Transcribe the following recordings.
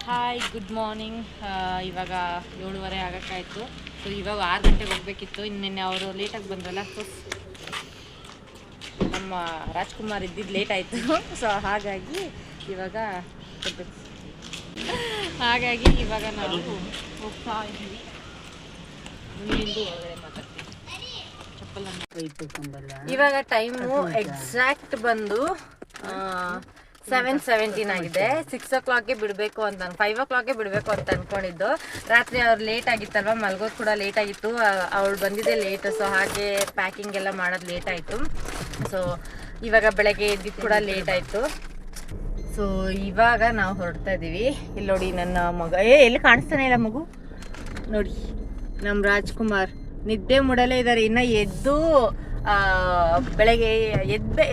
Hi, good morning. ಇವಾಗ 7:30 ಆಗೋಕ್ಕಾಯ್ತು. So ಇವಾಗ 6 ಗಂಟೆಗೆ ಹೋಗಬೇಕಿತ್ತು. ನಿನ್ನೆ ಅವರು ಲೇಟಾಗಿ ಬಂದ್ರಲ್ಲ, ಸೊ ನಮ್ಮ ರಾಜ್ಕುಮಾರ್ ಇದ್ದಿದ್ದು ಲೇಟ್ ಆಯಿತು. ಸೊ ಹಾಗಾಗಿ ಇವಾಗ ನಾವು ಹೋಗ್ತಾ ಇದ್ದೀವಿ. ಒಳಗಡೆ ಮಾತಾಡ್ತೀವಿ. ಇವಾಗ ಟೈಮು ಎಕ್ಸಾಕ್ಟ್ ಬಂದು 7:17 ಆಗಿದೆ. 6 o'clockಗೆ ಬಿಡಬೇಕು ಅಂತ 5 o'clockಗೆ ಬಿಡಬೇಕು ಅಂತ ಅಂದ್ಕೊಂಡಿದ್ದು. ರಾತ್ರಿ ಅವ್ರು ಲೇಟ್ ಆಗಿತ್ತಲ್ವ, ಮಲ್ಗೋದು ಕೂಡ ಲೇಟ್ ಆಗಿತ್ತು. ಅವಳು ಬಂದಿದ್ದೆ ಲೇಟ್, ಸೊ ಹಾಗೆ ಪ್ಯಾಕಿಂಗ್ ಎಲ್ಲ ಮಾಡೋದು ಲೇಟ್ ಆಯಿತು. ಸೊ ಇವಾಗ ಬೆಳಗ್ಗೆ ಎದ್ದಿದ್ದು ಕೂಡ ಲೇಟ್ ಆಯಿತು. ಸೊ ಇವಾಗ ನಾವು ಹೊರಡ್ತಾ ಇದ್ದೀವಿ. ಇಲ್ಲಿ ನೋಡಿ ನನ್ನ ಮಗ, ಎಲ್ಲಿ ಕಾಣಿಸ್ತಾನೆ ಇಲ್ಲ ಮಗು ನೋಡಿ, ನಮ್ಮ ರಾಜ್ಕುಮಾರ್ ನಿದ್ದೆ ಮುಡಲೇ ಇದ್ದಾರೆ. ಇನ್ನು ಎದ್ದು ಬೆಳಗ್ಗೆ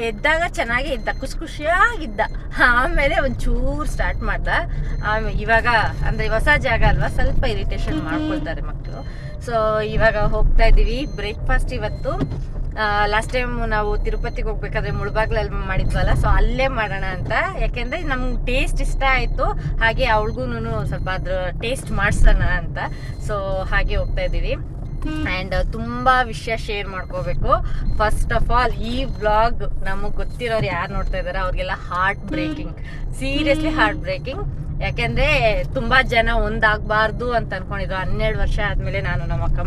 ಎದ್ದಾಗ ಚೆನ್ನಾಗಿ ಇದ್ದ, ಖುಷಿಯಾಗಿದ್ದ. ಆಮೇಲೆ ಒಂಚೂರು ಸ್ಟಾರ್ಟ್ ಮಾಡ್ದ. ಇವಾಗ ಅಂದರೆ ಹೊಸ ಜಾಗ ಅಲ್ವಾ, ಸ್ವಲ್ಪ ಇರಿಟೇಷನ್ ಮಾಡ್ಕೊಳ್ತಾರೆ ಮಕ್ಕಳು. ಸೊ ಇವಾಗ ಹೋಗ್ತಾ ಇದ್ದೀವಿ. ಬ್ರೇಕ್ಫಾಸ್ಟ್ ಇವತ್ತು ಲಾಸ್ಟ್ ಟೈಮ್ ನಾವು ತಿರುಪತಿಗೆ ಹೋಗ್ಬೇಕಾದ್ರೆ ಮುಳಬಾಗ್ಲಲ್ಲಿ ಮಾಡಿದ್ವಲ್ಲ, ಸೊ ಅಲ್ಲೇ ಮಾಡೋಣ ಅಂತ. ಯಾಕೆಂದರೆ ನಮ್ಗೆ ಟೇಸ್ಟ್ ಇಷ್ಟ ಆಯಿತು, ಹಾಗೆ ಅವಳಿಗೂ ಸ್ವಲ್ಪ ಅದ್ರ ಟೇಸ್ಟ್ ಮಾಡಿಸೋಣ ಅಂತ. ಸೊ ಹಾಗೆ ಹೋಗ್ತಾ ಇದ್ದೀವಿ. ಆ್ಯಂಡ್ ತುಂಬ ವಿಷಯ ಶೇರ್ ಮಾಡ್ಕೋಬೇಕು. ಫಸ್ಟ್ ಆಫ್ ಆಲ್, ಈ ವ್ಲಾಗ್ ನಮಗೆ ಗೊತ್ತಿರೋರು ಯಾರು ನೋಡ್ತಾ ಇದ್ದಾರೆ ಅವ್ರಿಗೆಲ್ಲ heart breaking, seriously heart breaking. ಯಾಕೆಂದರೆ ತುಂಬ ಜನ ಒಂದಾಗಬಾರ್ದು ಅಂತ ಅಂದ್ಕೊಂಡಿದ್ರು. 12 ವರ್ಷ ಆದಮೇಲೆ ನಾನು ನಮ್ಮ ಅಕ್ಕ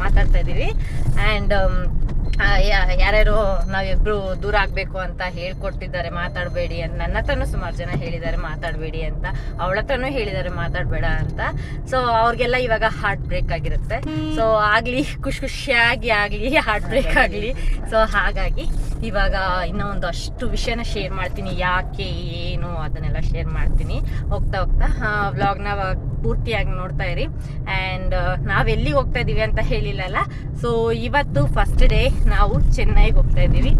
ಮಾತಾಡ್ತಾ ಇದ್ದೀವಿ. ಆ್ಯಂಡ್ ಯಾರ್ಯಾರು ನಾವಿಬ್ರು ದೂರ ಆಗಬೇಕು ಅಂತ ಹೇಳ್ಕೊಟ್ಟಿದ್ದಾರೆ, ಮಾತಾಡಬೇಡಿ ಅಂತ. ನನ್ನ ಹತ್ರನೂ ಸುಮಾರು ಜನ ಹೇಳಿದ್ದಾರೆ ಮಾತಾಡಬೇಡಿ ಅಂತ, ಅವಳ ಹತ್ರನೂ ಹೇಳಿದ್ದಾರೆ ಮಾತಾಡಬೇಡ ಅಂತ. ಸೊ ಅವ್ರಿಗೆಲ್ಲ ಇವಾಗ ಹಾರ್ಟ್ ಬ್ರೇಕ್ ಆಗಿರುತ್ತೆ. ಸೊ ಆಗಲಿ, ಖುಷಿಯಾಗಿ ಆಗಲಿ, ಹಾರ್ಟ್ ಬ್ರೇಕ್ ಆಗಲಿ. ಸೊ ಹಾಗಾಗಿ ಇವಾಗ ಇನ್ನೂ ಒಂದಷ್ಟು ವಿಷಯನ ಶೇರ್ ಮಾಡ್ತೀನಿ, ಯಾಕೆ ಏನು ಅದನ್ನೆಲ್ಲ ಶೇರ್ ಮಾಡ್ತೀನಿ ಹೋಗ್ತಾ ವ್ಲಾಗ್ನ ಪೂರ್ತಿಯಾಗಿ ನೋಡ್ತಾ ಇರಿ. ಆ್ಯಂಡ್ ನಾವೆಲ್ಲಿಗೆ ಹೋಗ್ತಾ ಇದ್ದೀವಿ ಅಂತ ಹೇಳಿಲ್ಲಲ್ಲ. ಸೊ ಇವತ್ತು ಫಸ್ಟ್ ಡೇ ನಾವು ಚೆನ್ನೈಗೆ ಹೋಗ್ತಾ ಇದ್ದೀವಿ.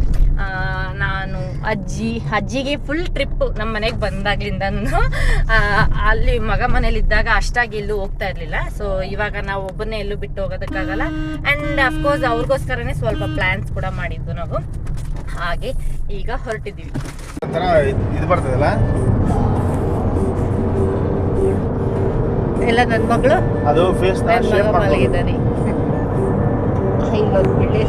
ನಾನು ಅಜ್ಜಿಗೆ ಫುಲ್ ಟ್ರಿಪ್ಪು ನಮ್ಮ ಮನೆಗೆ ಬಂದಾಗ್ಲಿಂದನೂ. ಅಲ್ಲಿ ಮಗ ಮನೇಲಿದ್ದಾಗ ಅಷ್ಟಾಗಿ ಎಲ್ಲೂ ಹೋಗ್ತಾ ಇರಲಿಲ್ಲ. ಸೊ ಇವಾಗ ನಾವು ಒಬ್ಬನೇ ಎಲ್ಲೂ ಬಿಟ್ಟು ಹೋಗೋದಕ್ಕಾಗಲ್ಲ. ಆ್ಯಂಡ್ ಅಫ್ಕೋರ್ಸ್ ಅವ್ರಿಗೋಸ್ಕರನೇ ಸ್ವಲ್ಪ ಪ್ಲ್ಯಾನ್ಸ್ ಕೂಡ ಮಾಡಿದ್ದು ನಾವು. ಹಾಗೆ ಈಗ ಹೊರಟಿದ್ದೀವಿ. ಎಲ್ಲ ನನ್ನ ಮಗಳು ಅದು ಫೇಸ್ ನ ಶೇಪ್ ಮಾಡ್ಕೊಂಡಿದ್ದಾರೆ. ಇಲ್ಲೊಂದು ಬಿಳಿ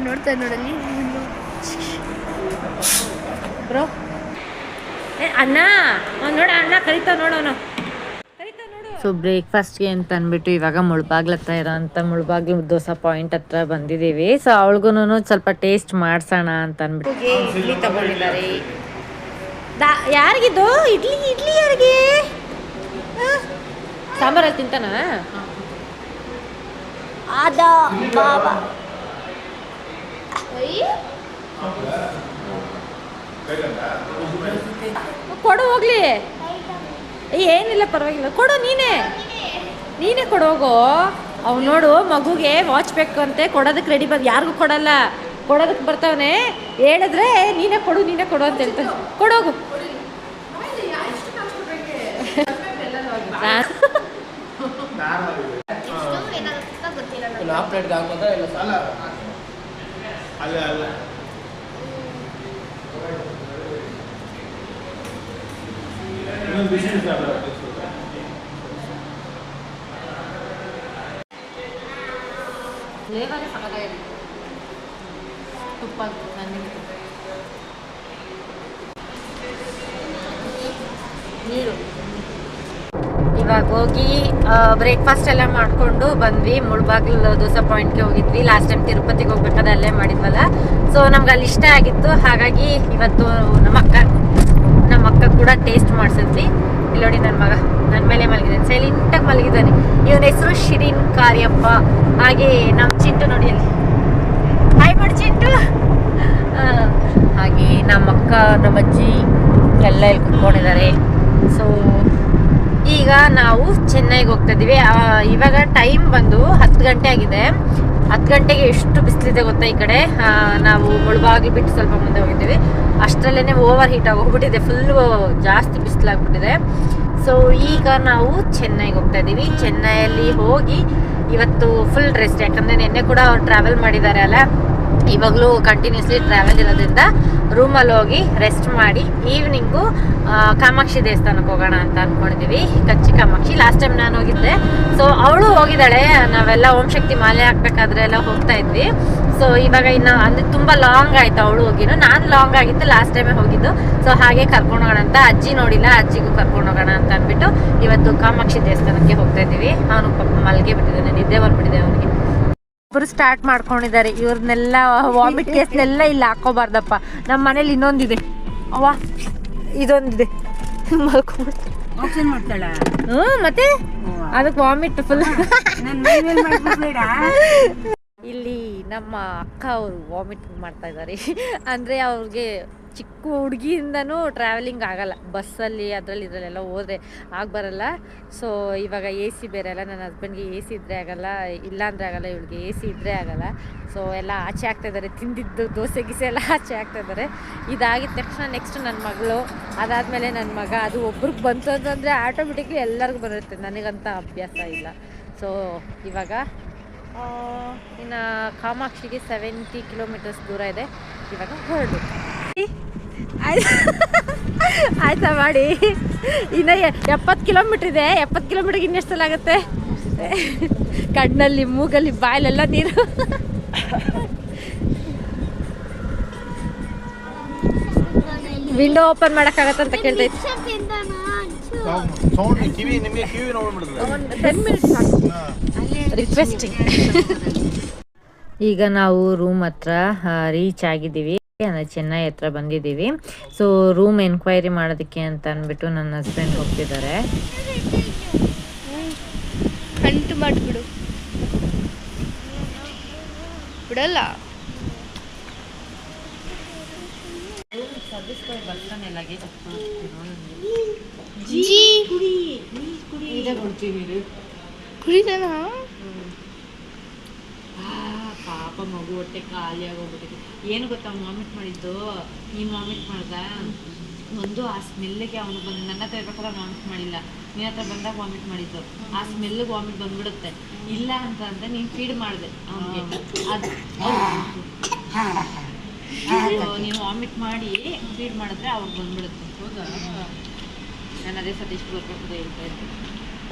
ನೋಡ್ತಾ ನೋಡಲ್ಲಿ ಬ್ರೋ. ಅಣ್ಣ ನೋಡ, ಅಣ್ಣ ಕರಿತಾ ನೋಡೋನು. ಸೊ ಬ್ರೇಕ್ಫಾಸ್ಟ್ಗೆ ಅಂತ ಅಂದ್ಬಿಟ್ಟು ಇವಾಗ ಮುಳಬಾಗ್ಲ ಹತ್ರ ಇರೋಂಥ ಮುಳಬಾಗ್ಲು ದೋಸೆ ಪಾಯಿಂಟ್ ಹತ್ರ ಬಂದಿದ್ದೀವಿ. ಸೊ ಅವಳಿಗೂ ಸ್ವಲ್ಪ ಟೇಸ್ಟ್ ಮಾಡಿಸೋಣ ಅಂತ ಅಂದ್ಬಿಟ್ಟು ಇಡ್ಲಿ ತಗೊಂಡಿದ್ದಾರೆ. ಯಾರಿಗಿದು ಇಡ್ಲಿ ಯಾರಿಗೆ? ಸಾಂಬಾರಲ್ಲಿ ತಿಂತಾನ ಅದ ಬಾಬಾ. ಕೊಡು ಹೋಗ್ಲಿ, ಏನಿಲ್ಲ ಪರವಾಗಿಲ್ಲ, ಕೊಡು ನೀನೇ ಕೊಡೋಗು. ಅವ್ನು ನೋಡು, ಮಗುಗೆ ವಾಚ್ ಬೇಕು ಅಂತೆ, ಕೊಡೋದಕ್ಕೆ ರೆಡಿ ಯಾರಿಗೂ ಕೊಡಲ್ಲ, ಕೊಡೋದಕ್ಕೆ ಬರ್ತಾವನೆ. ಹೇಳಿದ್ರೆ ನೀನೇ ಕೊಡು ಅಂತ ಹೇಳ್ತಾನೆ. ಕೊಡೋಗು. ಫ್ಲೇವರೇ ಸಕ್ಕತ್ತಾಗಿದೆ. ತುಪ್ಪ ನೀರು. ಇವಾಗ ಹೋಗಿ ಬ್ರೇಕ್ಫಾಸ್ಟ್ ಎಲ್ಲ ಮಾಡಿಕೊಂಡು ಬಂದ್ವಿ. ಮುಳಬಾಗ್ಲು ದೋಸೆ ಪಾಯಿಂಟ್ಗೆ ಹೋಗಿದ್ವಿ. ಲಾಸ್ಟ್ ಟೈಮ್ ತಿರುಪತಿಗೆ ಹೋಗ್ಬೇಕಾದ್ರೆ ಅಲ್ಲೇ ಮಾಡಿದ್ವಲ್ಲ. ಸೊ ನಮ್ಗೆ ಅಲ್ಲಿ ಇಷ್ಟ ಆಗಿತ್ತು. ಹಾಗಾಗಿ ಇವತ್ತು ನಮ್ಮ ಅಕ್ಕ ಕೂಡ ಟೇಸ್ಟ್ ಮಾಡಿಸಿದ್ವಿ. ಇಲ್ಲಿ ನೋಡಿ, ನನ್ನ ಮಗ ನನ್ನ ಮೇಲೆ ಮಲಗಿದ್ದಾನೆ, ಸೈಲೆಂಟಾಗಿ ಮಲಗಿದ್ದಾನೆ. ಇವನ ಹೆಸರು ಶಿರೀನ್ ಕಾರ್ಯಪ್ಪ. ಹಾಗೆ ನಮ್ಮ ಚಿಂಟು ನೋಡಿ, ಅಲ್ಲಿ ಹಾಯ್ ಮಾಡಿ ಚಿಂಟು. ಹಾಗೆ ನಮ್ಮ ಅಕ್ಕ, ನಮ್ಮ ಅಜ್ಜಿ ಎಲ್ಲ ಇಲ್ಲಿ ಕುತ್ಕೊಂಡಿದ್ದಾರೆ. ಸೊ ಈಗ ನಾವು ಚೆನ್ನೈಗೆ ಹೋಗ್ತಾ ಇದ್ದೀವಿ. ಇವಾಗ ಟೈಮ್ ಬಂದು 10 ಗಂಟೆ ಆಗಿದೆ. 10 ಗಂಟೆಗೆ ಎಷ್ಟು ಬಿಸಿಲಿದೆ ಗೊತ್ತಾ ಈ ಕಡೆ. ನಾವು ಮುಳುಬಾಗಿಲು ಬಿಟ್ಟು ಸ್ವಲ್ಪ ಮುಂದೆ ಹೋಗಿದ್ದೀವಿ, ಅಷ್ಟರಲ್ಲೇ ಓವರ್ ಹೀಟ್ ಆಗಿ ಹೋಗ್ಬಿಟ್ಟಿದೆ, ಫುಲ್ಲು ಜಾಸ್ತಿ ಬಿಸಿಲಾಗ್ಬಿಟ್ಟಿದೆ. ಸೊ ಈಗ ನಾವು ಚೆನ್ನೈಗೆ ಹೋಗ್ತಾ ಇದ್ದೀವಿ. ಚೆನ್ನೈಯಲ್ಲಿ ಹೋಗಿ ಇವತ್ತು ಫುಲ್ ರೆಸ್ಟ್, ಯಾಕಂದರೆ ನಿನ್ನೆ ಕೂಡ ಅವ್ರು ಟ್ರಾವೆಲ್ ಮಾಡಿದ್ದಾರೆ ಅಲ್ಲ, ಇವಾಗಲೂ ಕಂಟಿನ್ಯೂಸ್ಲಿ ಟ್ರಾವೆಲ್ ಇರೋದ್ರಿಂದ ರೂಮಲ್ಲಿ ಹೋಗಿ ರೆಸ್ಟ್ ಮಾಡಿ ಈವ್ನಿಂಗು ಕಾಮಾಕ್ಷಿ ದೇವಸ್ಥಾನಕ್ಕೆ ಹೋಗೋಣ ಅಂತ ಅಂದ್ಕೊಂಡಿದ್ದೀವಿ. ಕಚ್ಚಿ ಕಾಮಾಕ್ಷಿ ಲಾಸ್ಟ್ ಟೈಮ್ ನಾನು ಹೋಗಿದ್ದೆ, ಸೊ ಅವಳು ಹೋಗಿದ್ದಾಳೆ. ನಾವೆಲ್ಲ ಓಂ ಶಕ್ತಿ ಮಾಲೆ ಹಾಕ್ಬೇಕಾದ್ರೆ ಎಲ್ಲ ಹೋಗ್ತಾ ಇದ್ವಿ. ಸೊ ಇವಾಗ ಇನ್ನು ಅಂದರೆ ತುಂಬ ಲಾಂಗ್ ಆಯಿತು ಅವಳು ಹೋಗಿನು, ನಾನು ಲಾಂಗ್ ಆಗಿತ್ತು ಲಾಸ್ಟ್ ಟೈಮೇ ಹೋಗಿದ್ದು. ಸೊ ಹಾಗೆ ಕರ್ಕೊಂಡು ಹೋಗೋಣ ಅಂತ, ಅಜ್ಜಿ ನೋಡಿಲ್ಲ, ಅಜ್ಜಿಗೂ ಕರ್ಕೊಂಡು ಹೋಗೋಣ ಅಂತ ಅಂದ್ಬಿಟ್ಟು ಇವತ್ತು ಕಾಮಾಕ್ಷಿ ದೇವಸ್ಥಾನಕ್ಕೆ ಹೋಗ್ತಾ ಇದ್ದೀವಿ. ಅವನು ಪಾಪ ಮಲ್ಗೆ ಬಿಟ್ಟಿದ್ದಾನೆ, ನಿದ್ದೆ ಬಂದ್ಬಿಟ್ಟಿದೆ ಅವನಿಗೆ. ಇಬ್ಬರು ಸ್ಟಾರ್ಟ್ ಮಾಡ್ಕೊಂಡಿದ್ದಾರೆ, ಇವ್ರನ್ನೆಲ್ಲ ವಾಮಿಟ್ ಕೇಸ್ನೆಲ್ಲ ಇಲ್ಲಿ ಹಾಕೋಬಾರ್ದಪ್ಪ. ನಮ್ಮ ಮನೇಲಿ ಇನ್ನೊಂದಿದೆ, ಅವ್ವ ಇದೊಂದಿದೆ, ಮಾಡ್ತಾಳ. ಮತ್ತೆ ಅದಕ್ಕೆ ವಾಮಿಟ್ ಫುಲ್. ಇಲ್ಲಿ ನಮ್ಮ ಅಕ್ಕ ಅವರು ವಾಮಿಟ್ ಮಾಡ್ತಾ ಇದ್ದಾರೆ. ಅಂದರೆ ಅವ್ರಿಗೆ ಚಿಕ್ಕ ಹುಡುಗಿಯಿಂದನೂ ಟ್ರಾವೆಲಿಂಗ್ ಆಗಲ್ಲ, ಬಸ್ಸಲ್ಲಿ ಅದರಲ್ಲಿ ಇದರಲ್ಲೆಲ್ಲ ಹೋದ್ರೆ ಬರಲ್ಲ. ಸೊ ಇವಾಗ ಎ ಸಿ ಬೇರೆ ಅಲ್ಲ, ನನ್ನ ಹಸ್ಬೆಂಡ್ಗೆ ಎ ಸಿ ಇದ್ದರೆ ಆಗಲ್ಲ, ಇಲ್ಲಾಂದರೆ ಆಗಲ್ಲ, ಇವಳಿಗೆ ಎ ಸಿ ಇದ್ದರೆ ಆಗಲ್ಲ. ಸೊ ಎಲ್ಲ ಆಚೆ ಆಗ್ತಾಯಿದ್ದಾರೆ, ತಿಂದಿದ್ದು ದೋಸೆ ಗೀಸೆ ಎಲ್ಲ ಆಚೆ ಆಗ್ತಾಯಿದ್ದಾರೆ. ಇದಾಗಿದ ತಕ್ಷಣ ನೆಕ್ಸ್ಟ್ ನನ್ನ ಮಗಳು, ಅದಾದಮೇಲೆ ನನ್ನ ಮಗ. ಅದು ಒಬ್ರಿಗೆ ಬಂತು ಅಂತಂದರೆ ಆಟೋಮೆಟಿಕ್ಲಿ ಎಲ್ಲರಿಗೂ ಬರುತ್ತೆ, ನನಗಂತ ಅಭ್ಯಾಸ ಇಲ್ಲ. ಸೊ ಇವಾಗ ಇನ್ನು ಕಾಮಾಕ್ಷಿಗೆ 70 ಕಿಲೋಮೀಟರ್ಸ್ ದೂರ ಇದೆ, ಇವಾಗ ಹೊರಡು. ಆಯ್ತಾ ಮಾಡಿ, ಇನ್ನು 70 ಕಿಲೋಮೀಟ್ರ್ ಇದೆ. 70 ಕಿಲೋಮೀಟ್ರಿಗೆ ಇನ್ನೆಷ್ಟು ಸಲ ಆಗುತ್ತೆ? ಕಣ್ಣಲ್ಲಿ ಮೂಗಲ್ಲಿ ಬಾಯಲ್ಲೆಲ್ಲ ನೀರು. ವಿಂಡೋ ಓಪನ್ ಮಾಡೋಕ್ಕಾಗತ್ತೆ ಅಂತ ಕೇಳ್ತಾ ಇತ್ತು. 10 ಮಿನಿಟ್ಸ್ ರಿಕ್ವೆಸ್ಟಿಂಗ್. ಈಗ ನಾವು ರೂಮ್ ಹತ್ರ ರೀಚ್ ಆಗಿದ್ದೀವಿ, ಚೆನ್ನೈ ಹತ್ರ ಬಂದಿದ್ದೀವಿ. ಸೊ ರೂಮ್ ಎನ್ಕ್ವೈರಿ ಮಾಡೋದಕ್ಕೆ ಅಂತ ಅಂದ್ಬಿಟ್ಟು ನನ್ನ ಹಸ್ಬೆಂಡ್ ಹೋಗ್ತಿದ್ದಾರೆ. ಕಂಟು ಮಾಡಿಬಿಡು, ಬಿಡಲ್ಲ. ಕುಡಿದಾನ ಪಾಪ ಮಗು ಹೊಟ್ಟೆ ಖಾಲಿ ಆಗೋಗ್ಬಿಟ್ಟಿದೆ. ಏನು ಗೊತ್ತಾ ವಾಮಿಟ್ ಮಾಡಿದ್ದು, ನೀನು ವಾಮಿಟ್ ಮಾಡ್ದ ಒಂದು ಆ ಸ್ಮೆಲ್ಗೆ ಅವನು ಬಂದು ನನ್ನ ಹತ್ರ ಇರ್ಬೇಕಾದ್ರೆ ವಾಮಿಟ್ ಮಾಡಿಲ್ಲ, ನಿನ್ನ ಹತ್ರ ಬಂದಾಗ ವಾಮಿಟ್ ಮಾಡಿದ್ದು. ಆ ಸ್ಮೆಲ್ಗೆ ವಾಮಿಟ್ ಬಂದ್ಬಿಡುತ್ತೆ. ಇಲ್ಲ ಅಂತ ಅಂದರೆ ನೀನು ಫೀಡ್ ಮಾಡಿದೆ ಅವನಿಗೆ, ಅದು ನೀವು ವಾಮಿಟ್ ಮಾಡಿ ಫೀಡ್ ಮಾಡಿದ್ರೆ ಅವ್ರಿಗೆ ಬಂದ್ಬಿಡುತ್ತೆ. ಹೌದಾ? ನಾನು ಅದೇ ಸತೀಶ್ ಬರ್ಬೇಕು ಹೇಳ್ತಾ ಇದ್ದೆ.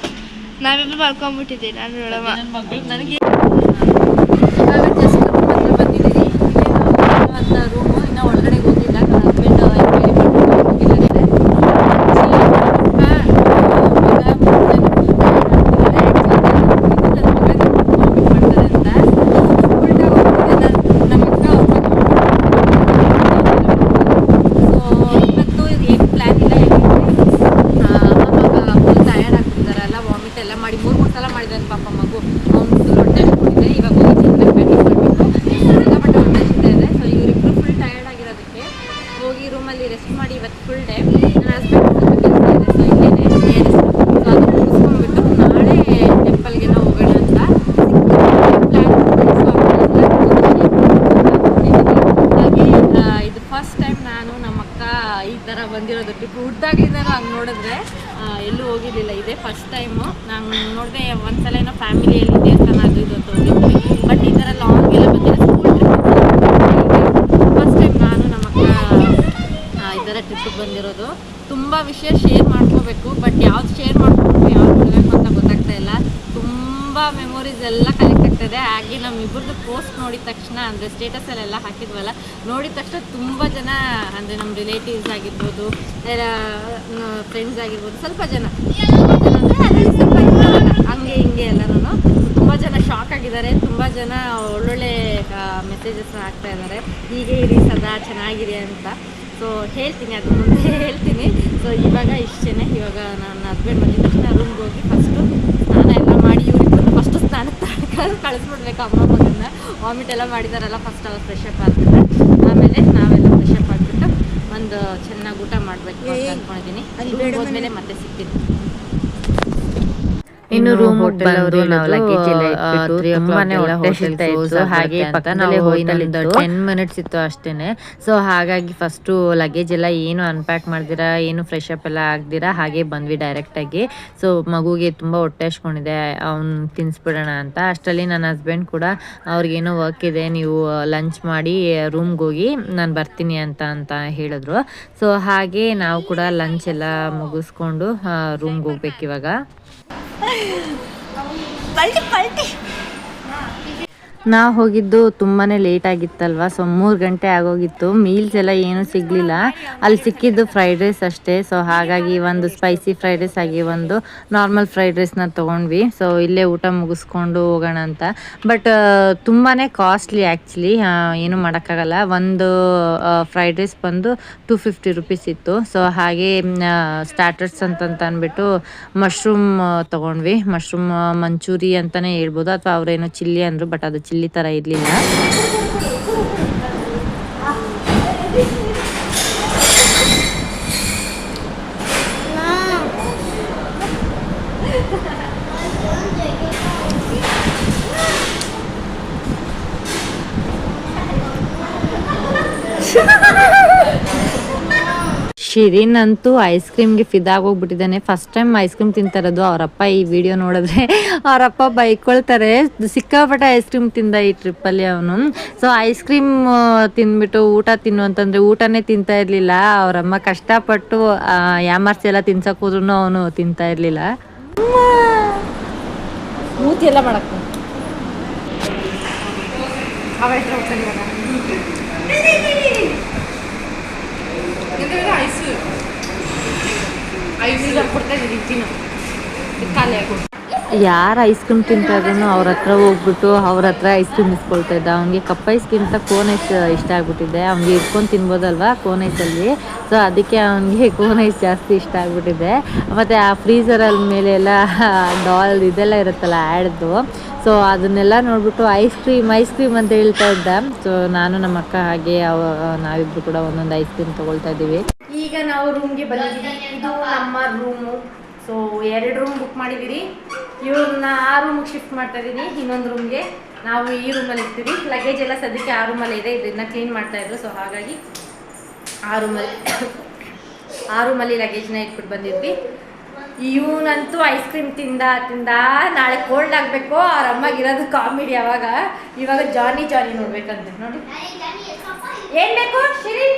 ನಾವೆಲ್ಲ ಮಾಡ್ಕೊಂಡ್ಬಿಟ್ಟಿದ್ದೆ ನಾನು ನೋಡಮ್ಮ. ನನ್ನ ಮಗಳು ನನಗೆ ಜಸ್ಟ್ ಹತ್ರ ಬಂದಿದ್ದೀವಿ. ಅಂತ ರೂಮು ಇನ್ನೂ ಒಳಗಡೆ ಹೋಗಿಲ್ಲ, ನನ್ನ ಹಸ್ಬೆಂಡ್ ಎಂಕ್ವೈರಿ ಮಾಡ್ಕೊಂಡು ಹೋಗಿದ್ದಾರೆ. ಪಾಪ ಮಗು ಅವ್ನು ಹೊಟ್ಟೆ ಹಾಕೊಂಡಿದೆ. ಇವಾಗ ಹೋಗಿ ಚೆನ್ನಾಗಿ ಬೆಡ್ ಮಾಡಬೇಕು, ಸಿಕ್ಕಾಪಟ್ಟೆ ಹೊಟ್ಟೆ ಸಿಗ್ತಾ ಇದೆ. ಸೊ ಇವರಿಬ್ಬರು ಫುಲ್ ಟಯರ್ಡ್ ಆಗಿರೋದಕ್ಕೆ ಹೋಗಿ ರೂಮಲ್ಲಿ ರೆಸ್ಟ್ ಮಾಡಿ ಇವತ್ತು ಫುಲ್ ಡೇ. ನನ್ನ ಹಸ್ಬೆಂಡ್ ಸ್ವಲ್ಪ ಕೆಲಸ ಇದೆ, ಸೊ ಇಲ್ಲೇನೆ ಸೊ ಅದು ಮುಗಿಸ್ಕೊಂಡ್ಬಿಟ್ಟು ನಾಳೆ ಟೆಂಪಲ್ಗೆಲ್ಲ ಹೋಗೋಣ ಅಂತ ಹಾಗೆ. ಇದು ಫಸ್ಟ್ ಟೈಮ್ ನಾನು ನಮ್ಮ ಅಕ್ಕ ಈ ಥರ ಬಂದಿರೋದು ಟ್ರಿಪ್. ಹುಡ್ದಾಗ್ಲಿಂದನೂ ಹಂಗೆ ನೋಡಿದ್ರೆ ಎಲ್ಲೂ ಹೋಗಿರಲಿಲ್ಲ, ಇದೇ ಫಸ್ಟ್ ಟೈಮು. ನಾನು ನೋಡಿದೆ ಒಂದ್ಸಲ ಏನೋ ಫ್ಯಾಮಿಲಿಯಲ್ಲಿ ದೇವಸ್ಥಾನ ಅದು ಇದು ಅಂತ ಹೋಗಿದ್ವಿ, ಬಟ್ ಈ ಥರ ಲಾಂಗ್ ಎಲ್ಲ ಬಂದಿಲ್ಲ, ಸ್ಕೂಲ್ ಟ್ರಿಪ್ ಫಸ್ಟ್ ಟೈಮ್ ನಾನು ನಮ್ಮ ಅಕ್ಕ ಈ ಥರ ಟ್ರಿಪ್ಪಿಗೆ ಬಂದಿರೋದು. ತುಂಬ ವಿಷಯ ಶೇರ್ ಮಾಡ್ಕೋಬೇಕು, ಬಟ್ ಯಾವ್ದು ಶೇರ್ ಮಾಡ್ಕೋಬೇಕು ಯಾವ್ದು ಬಿಡಬೇಕು ಅಂತ ಗೊತ್ತಾಗ್ತಾ ಇಲ್ಲ. ತುಂಬ ಮೆಮೊರೀಸ್ ಎಲ್ಲ ಕಲೆಕ್ಟ್ ಆಗ್ತಾಯಿದೆ. ಹಾಗೆ ನಮ್ಮಿಬ್ಬರದ್ದು ಪೋಸ್ಟ್ ನೋಡಿದ ತಕ್ಷಣ, ಅಂದರೆ ಸ್ಟೇಟಸಲ್ಲೆಲ್ಲ ಹಾಕಿದ್ವಲ್ಲ, ನೋಡಿದ ತಕ್ಷಣ ತುಂಬ ಜನ, ಅಂದರೆ ನಮ್ಮ ರಿಲೇಟಿವ್ಸ್ ಆಗಿರ್ಬೋದು, ಫ್ರೆಂಡ್ಸ್ ಆಗಿರ್ಬೋದು, ಸ್ವಲ್ಪ ಜನ ಅಂದರೆ ಸ್ವಲ್ಪ ಹಂಗೆ ಹಿಂಗೆ ಎಲ್ಲನೂ ತುಂಬ ಜನ ಶಾಕ್ ಆಗಿದ್ದಾರೆ. ತುಂಬ ಜನ ಒಳ್ಳೊಳ್ಳೆ ಮೆಸೇಜಸ್ ಹಾಕ್ತಾ ಇದ್ದಾರೆ, ಹೀಗೆ ಇರಿ ಸದಾ ಚೆನ್ನಾಗಿರಿ ಅಂತ. ಸೊ ಹೇಳ್ತೀನಿ, ಅದು ಮುಂದೆ ಹೇಳ್ತೀನಿ. ಸೊ ಇವಾಗ ಇಷ್ಟೇ. ಇವಾಗ ನನ್ನ ಹಸ್ಬೆಂಡ್ ಬಂದಿದ ತಕ್ಷಣ ರೂಮ್ಗೆ ಹೋಗಿ ಫಸ್ಟು ಸ್ನಾನ ಎಲ್ಲ ಮಾಡಿ, ಇವರಿಬ್ಬರು ಫಸ್ಟು ಸ್ನಾನಕ್ಕೆ ಕಳಿಸ್ಬಿಡ್ಬೇಕು. ಅಮ್ಮ ಮಗನ್ನ ವಾಮಿಟ್ ಎಲ್ಲ ಮಾಡಿದಾರಲ್ಲ, ಫಸ್ಟ್ ಅವ್ರು ಫ್ರೆಶ್ ಅಪ್ ಆಗಿಬಿಟ್ಟು ಆಮೇಲೆ ನಾವೆಲ್ಲ ಫ್ರೆಶ್ ಅಪ್ ಆಗಿಬಿಟ್ಟು ಒಂದು ಚೆನ್ನಾಗಿ ಊಟ ಮಾಡಬೇಕು ಅಂತ ಅಂದ್ಕೊಂಡಿದ್ದೀನಿ. ಅಲ್ಲಿ ಹೋದ್ಮೇಲೆ ಮತ್ತೆ ಸಿಗ್ತೀನಿ. ಇನ್ನು ರೂಮ್ ಬಂದು ನಾವು ಲಗೇಜ್ ಎಲ್ಲ ಇಟ್ಬಿಟ್ಟು ತುಂಬಾನೇ ಹೊಟ್ಟೆ ಹಸಿತಾ ಇತ್ತು. ಹಾಗೆ ಪಕ್ಕದಲ್ಲೇ ಹೋಟೆಲ್ ಇತ್ತು, 10 ಮಿನಿಟ್ಸ್ ಇತ್ತು ಅಷ್ಟೇನೆ. ಸೊ ಹಾಗಾಗಿ ಫಸ್ಟು ಲಗೇಜ್ ಎಲ್ಲ ಏನು ಅನ್ಪ್ಯಾಕ್ ಮಾಡ್ದಿರಾ, ಏನು ಫ್ರೆಶ್ ಅಪ್ ಎಲ್ಲ ಆಗ್ದಿರಾ ಹಾಗೆ ಬಂದ್ವಿ ಡೈರೆಕ್ಟಾಗಿ. ಸೊ ಮಗುಗೆ ತುಂಬ ಹೊಟ್ಟೆ ಹಚ್ಕೊಂಡಿದೆ, ಅವ್ನು ತಿನ್ನಿಸ್ಬಿಡೋಣ ಅಂತ. ಅಷ್ಟರಲ್ಲಿ ನನ್ನ ಹಸ್ಬೆಂಡ್ ಕೂಡ ಅವ್ರಿಗೇನೋ ವರ್ಕ್ ಇದೆ, ನೀವು ಲಂಚ್ ಮಾಡಿ ರೂಮ್ಗೆ ಹೋಗಿ ನಾನು ಬರ್ತೀನಿ ಅಂತ ಹೇಳಿದ್ರು. ಸೊ ಹಾಗೆ ನಾವು ಕೂಡ ಲಂಚ್ ಎಲ್ಲ ಮುಗಿಸ್ಕೊಂಡು ರೂಮ್ಗೆ ಹೋಗ್ಬೇಕು ಇವಾಗ. ನಾವು ಹೋಗಿದ್ದು ತುಂಬಾ ಲೇಟ್ ಆಗಿತ್ತಲ್ವ, ಸೊ 3 ಗಂಟೆ ಆಗೋಗಿತ್ತು. ಮೀಲ್ಸ್ ಎಲ್ಲ ಏನೂ ಸಿಗಲಿಲ್ಲ. ಅಲ್ಲಿ ಸಿಕ್ಕಿದ್ದು ಫ್ರೈಡ್ ರೈಸ್ ಅಷ್ಟೇ. ಸೊ ಹಾಗಾಗಿ ಒಂದು ಸ್ಪೈಸಿ ಫ್ರೈಡ್ ರೈಸ್ ಆಗಿ ಒಂದು ನಾರ್ಮಲ್ ಫ್ರೈಡ್ ರೈಸ್ನ ತೊಗೊಂಡ್ವಿ. ಸೊ ಇಲ್ಲೇ ಊಟ ಮುಗಿಸ್ಕೊಂಡು ಹೋಗೋಣ ಅಂತ. ಬಟ್ ತುಂಬಾ ಕಾಸ್ಟ್ಲಿ ಆ್ಯಕ್ಚುಲಿ, ಏನೂ ಮಾಡೋಕ್ಕಾಗಲ್ಲ. ಒಂದು ಫ್ರೈಡ್ ರೈಸ್ ಬಂದು 250 ರುಪೀಸ್ ಇತ್ತು. ಸೊ ಹಾಗೆ ಸ್ಟಾರ್ಟರ್ಸ್ ಅಂತಂತ ಅಂದ್ಬಿಟ್ಟು ಮಶ್ರೂಮ್ ತೊಗೊಂಡ್ವಿ. ಮಶ್ರೂಮ್ ಮಂಚೂರಿ ಅಂತಲೇ ಹೇಳ್ಬೋದು, ಅಥವಾ ಅವರೇನೋ ಚಿಲ್ಲಿ ಅಂದರು, ಬಟ್ ಅದು ಚಿಲ್ಲಿ ಥರ ಇರಲಿಲ್ಲ. ಶಿರೀನ್ ಅಂತೂ ಐಸ್ ಕ್ರೀಮ್ಗೆ ಫಿದಾಗೋಗ್ಬಿಟ್ಟಿದ್ದಾನೆ. ಫಸ್ಟ್ ಟೈಮ್ ಐಸ್ ಕ್ರೀಮ್ ತಿಂತಾರದು. ಅವರಪ್ಪ ಈ ವಿಡಿಯೋ ನೋಡಿದ್ರೆ ಅವರಪ್ಪ ಬೈಕೊಳ್ತಾರೆ, ಸಿಕ್ಕಾಪಟ್ಟೆ ಐಸ್ ಕ್ರೀಮ್ ತಿಂದ ಈ ಟ್ರಿಪ್ಪಲ್ಲಿ ಅವನು. ಸೊ ಐಸ್ ಕ್ರೀಮ್ ತಿಂದ್ಬಿಟ್ಟು ಊಟ ತಿನ್ನು ಅಂತಂದರೆ ಊಟನೇ ತಿಂತಾ ಇರಲಿಲ್ಲ. ಅವರಮ್ಮ ಕಷ್ಟಪಟ್ಟು ಯಾಮರ್ಸಿ ಎಲ್ಲ ತಿನ್ಸಕ್ಕೆ ಹೋದ್ರೂ ಅವನು ತಿಂತಾ ಇರಲಿಲ್ಲ. ಮೂತಿ ಎಲ್ಲ ಮಾಡಕ್ಕೆ ಯಾರು ಐಸ್ ಕ್ರೀಮ್ ತಿಂತಾ ಇದ್ರು ಅವ್ರ ಹತ್ರ ಹೋಗ್ಬಿಟ್ಟು ಅವ್ರ ಹತ್ರ ಐಸ್ ಕ್ರೀಮ್ ಇಸ್ಕೊಳ್ತಾ ಇದ್ದ. ಅವ್ನಿಗೆ ಕಪ್ ಐಸ್ಗಿಂತ ಕೋನ್ ಐಸ್ ಇಷ್ಟ ಆಗ್ಬಿಟ್ಟಿದೆ. ಅವ್ನಿಗೆ ಇಟ್ಕೊಂಡು ತಿನ್ಬೋದಲ್ವಾ ಕೋನ್ ಐಸಲ್ಲಿ, ಸೊ ಅದಕ್ಕೆ ಅವನಿಗೆ ಕೋನ್ ಐಸ್ ಜಾಸ್ತಿ ಇಷ್ಟ ಆಗ್ಬಿಟ್ಟಿದೆ. ಮತ್ತು ಆ ಫ್ರೀಸರಲ್ಲಿ ಮೇಲೆ ಎಲ್ಲ ಡಾಲ್ ಇದೆಲ್ಲ ಇರುತ್ತಲ್ಲ ಆ್ಯಡ್ದು, ಸೊ ಅದನ್ನೆಲ್ಲ ನೋಡ್ಬಿಟ್ಟು ಐಸ್ ಕ್ರೀಮ್ ಅಂತ ಹೇಳ್ತಾ ಇದ್ದ. ಸೊ ನಾನು ನಮ್ಮ ಅಕ್ಕ ಹಾಗೆ ನಾವಿಬ್ರು ಕೂಡ ಒಂದೊಂದು ಐಸ್ ಕ್ರೀಮ್ ತೊಗೊಳ್ತಾ ಇದ್ದೀವಿ. ಈಗ ನಾವು ರೂಮ್ಗೆ ಬಂದಿದ್ದೀವಿ. ಇದು ನಮ್ಮ ರೂಮು. ಸೊ 2 ರೂಮ್ ಬುಕ್ ಮಾಡಿದ್ದೀರಿ. ಇವ್ರನ್ನ ಆ ರೂಮಿಗೆ ಶಿಫ್ಟ್ ಮಾಡ್ತಾ ಇದ್ದೀನಿ, ಇನ್ನೊಂದು ರೂಮ್ಗೆ. ನಾವು ಈ ರೂಮಲ್ಲಿ ಇರ್ತೀವಿ. ಲಗೇಜ್ ಎಲ್ಲ ಸದ್ಯಕ್ಕೆ ಆ ರೂಮಲ್ಲಿ ಇದೆ, ಇದನ್ನ ಕ್ಲೀನ್ ಮಾಡ್ತಾಯಿದ್ರು. ಸೊ ಹಾಗಾಗಿ ಆ ರೂಮಲ್ಲಿ ಲಗೇಜ್ನ ಇಟ್ಬಿಟ್ಟು ಬಂದಿದ್ವಿ. ಇವನಂತೂ ಐಸ್ ಕ್ರೀಮ್ ತಿಂದ ನಾಳೆ ಕೋಲ್ಡ್ ಆಗಬೇಕು. ಅವ್ರ ಅಮ್ಮಗಿರೋದು ಕಾಮಿಡಿ. ಇವಾಗ ಜಾನಿ ನೋಡ್ಬೇಕಂತೆ. ನೋಡಿ ಏನು ಬೇಕು ಶಿರಿ?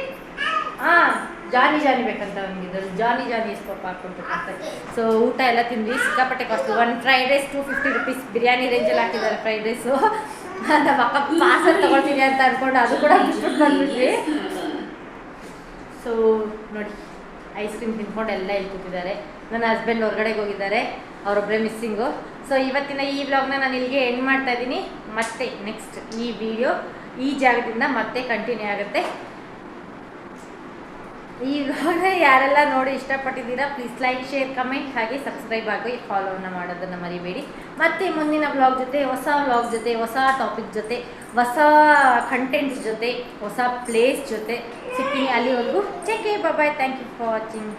ಹಾಂ ಜಾನಿ ಬೇಕಂತ ಅವನಿಗೆ. ಜಾನಿ ಇಸ್ಕೊಪ್ಪ ಹಾಕ್ಕೊಳ್ಬೇಕಂತ. ಸೊ ಊಟ ಎಲ್ಲ ತಿಂದ್ವಿ. ಸಿಕ್ಕಾಪಟ್ಟೆ costly. 1 fried rice 250 rupees. Biryani ರೇಂಜಲ್ಲಿ ಹಾಕಿದ್ದಾರೆ ಫ್ರೈಡ್ ರೈಸು. ನಮ್ಮ ಅಕ್ಕ ಪಾರ್ಸಲ್ ತೊಗೊಳ್ತೀನಿ ಅಂತ ಅಂದ್ಕೊಂಡು ಅದು ಕೂಡ ಬಿಟ್ಬಿಟ್ಟು ಬಂದ್ಬಿಟ್ವಿ. ಸೊ ನೋಡಿ ಐಸ್ ಕ್ರೀಮ್ ತಿನ್ಕೊಂಡು ಎಲ್ಲ ಇಲ್ಲಿ ಕೂತಿದ್ದಾರೆ. ನನ್ನ ಹಸ್ಬೆಂಡ್ ಹೊರಗಡೆಗೆ ಹೋಗಿದ್ದಾರೆ, ಅವರೊಬ್ಬರೇ ಮಿಸ್ಸಿಂಗು. ಸೊ ಇವತ್ತಿನ ಈ ವ್ಲಾಗ್ನ ನಾನು ಇಲ್ಲಿಗೆ ಎಂಡ್ ಮಾಡ್ತಾ ಇದ್ದೀನಿ. ಮತ್ತೆ ನೆಕ್ಸ್ಟ್ ಈ ವಿಡಿಯೋ ಈ ಜಾಗದಿಂದ ಮತ್ತೆ ಕಂಟಿನ್ಯೂ ಆಗುತ್ತೆ. ಈ ವ್ಲಾಗ್ನ ಯಾರೆಲ್ಲ ನೋಡಿ ಇಷ್ಟಪಟ್ಟಿದ್ದೀರಾ ಪ್ಲೀಸ್ ಲೈಕ್, ಶೇರ್, ಕಮೆಂಟ್, ಹಾಗೆ ಸಬ್ಸ್ಕ್ರೈಬ್ ಆಗಿ ಫಾಲೋನ ಮಾಡೋದನ್ನು ಮರಿಬೇಡಿ. ಮತ್ತೆ ಮುಂದಿನ ವ್ಲಾಗ್ ಜೊತೆ, ಹೊಸ ವ್ಲಾಗ್ ಜೊತೆ, ಹೊಸ ಟಾಪಿಕ್ ಜೊತೆ, ಹೊಸ ಕಂಟೆಂಟ್ಸ್ ಜೊತೆ, ಹೊಸ ಪ್ಲೇಸ್ ಜೊತೆ ಸಿಗ್ತೀನಿ. ಅಲ್ಲಿವರೆಗೂ take care, bye. Thank you for watching.